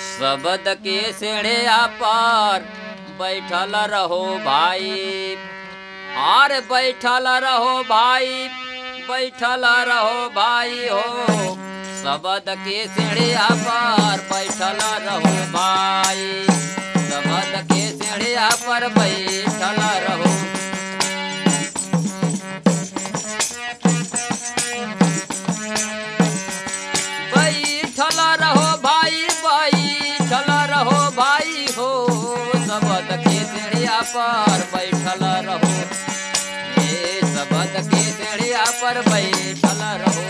शब्द के सीढ़िया पर बैठल रहो भाई, और बैठल रहो भाई, बैठल रहो भाई हो। शब्द के सीढ़िया पर बैठल रहो भाई, शब्द के सीढ़िया पर बैठल रहो। बैठल रहो भाई, बैठल रहो भाई हो। शब्द के सीढ़िया पर बैठल रहो, ए शब्द के सीढ़िया पर बैठल रहो।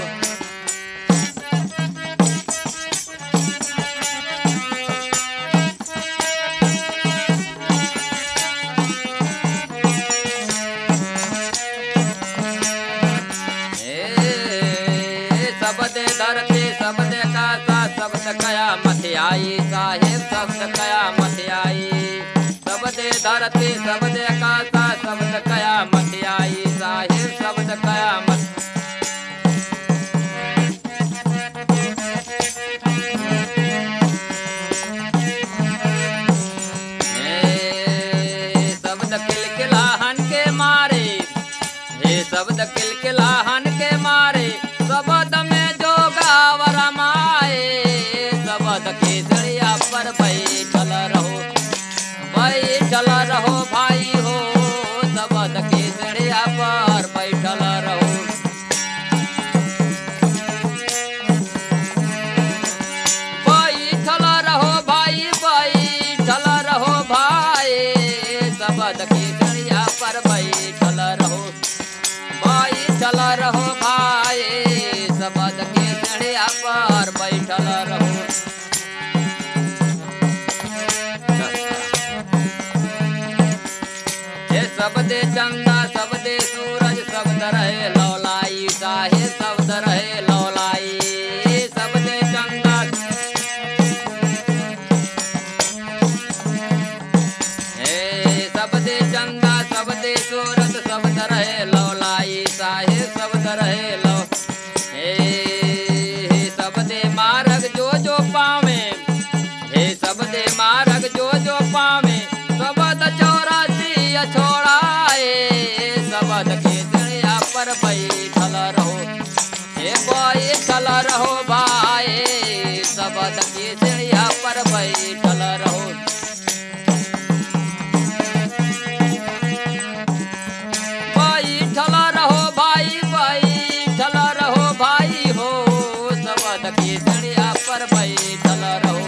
शब्द धरती शब्द कासा शब्द कयामत आई, साहेब शब्द कयामत आई। शब्द धरती शब्द कासा शब्द कयामत आई, साहेब शब्द कयामत। शब्द किलकिलाहन के मारे, हे शब्द किलकिलाहन के मारे। शब्द में जो गावर माए, शब्द के सीढ़िया पर बैठल रहो, बैठल रहो भाई हो। शब्द के सीढ़िया पर बैठल रहो। बैठल रहो भाई, बैठल रहो भाई, शब्द के सीढ़िया पर बैठल रहो, बैठल रहो भाई, शब्द के सीढ़िया पर बैठल रहो। ये शब्द चंदा शब्द सूरज शब्द रहे लौलाई, साहे शब्द रहे लौलाई। शब्द चंदा हे शब्द चंदा शब्द सूरज शब्द रहे लौलाई, साहे शब्द रहे लौ। हे शब्द मार्ग जो पावे, हे शब्द मार्ग जो पावे। शब्द 84 छोड़ाए, शब्द के सीढ़िया पर बैठल रहो, हे बैठल रहो भाई, शब्द के सीढ़िया पर बैठल रहो। बैठल रहो भाई, बैठल रहो भाई हो। शब्द के सीढ़िया पर बैठल रहो।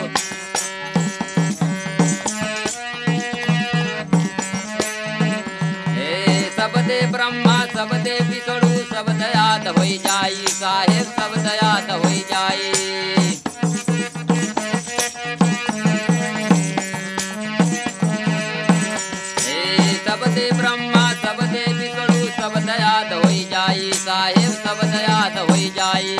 शब्द ब्रह्मा शब्द विष्णु शब्द याद हो जाई, साहेब शब्द याद हो जाई। शब्द ब्रह्मा शब्द विष्णु शब्द याद हो जाई, साहेब शब्द याद हो जाई।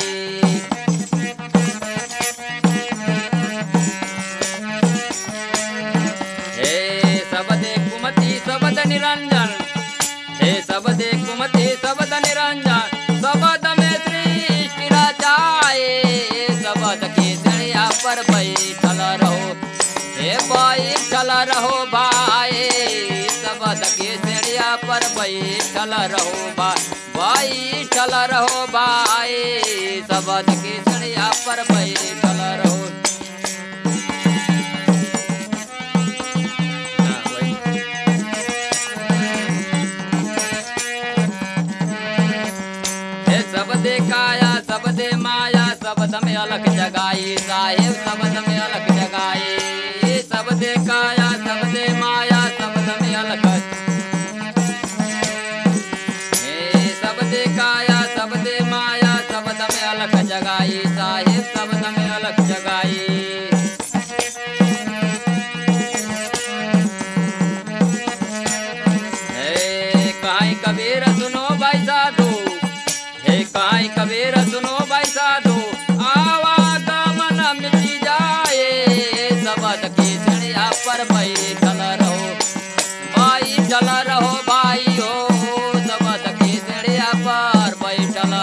हे शब्द कुमति शब्द निरंजन, हे शब्द कुमति शब्द निरंजन। शब्द में सृष्टि रचाए, शब्द के सीढ़िया पर बैठल रहो, हे बैठल रहो भाई, शब्द के सीढ़िया पर बैठल रहो भाई, बैठल रहो भाई, शब्द के सीढ़िया पर बैठल रहो। शब्द काया शब्द माया शब्द में अलग जगाई, साहेब शब्द में अलग जगाई। शब्द काया शब्द माया शब्द में अलग, शब्द काया शब्द माया शब्द में अलग जगाई, साहेब शब्द में अलग जगाई। कहीं कबीर सुनो भाई साधु, हे कहीं कबीर सुनो भाई साधु। आवागमन मिटी जाए, शब्द की सीढ़िया पर बैठल रहो, बैठल रहो भाई हो। शब्द की सीढ़िया पर बैठल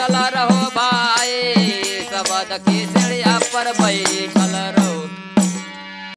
चला रहो भाई, सबद की सीढ़िया पर बैठ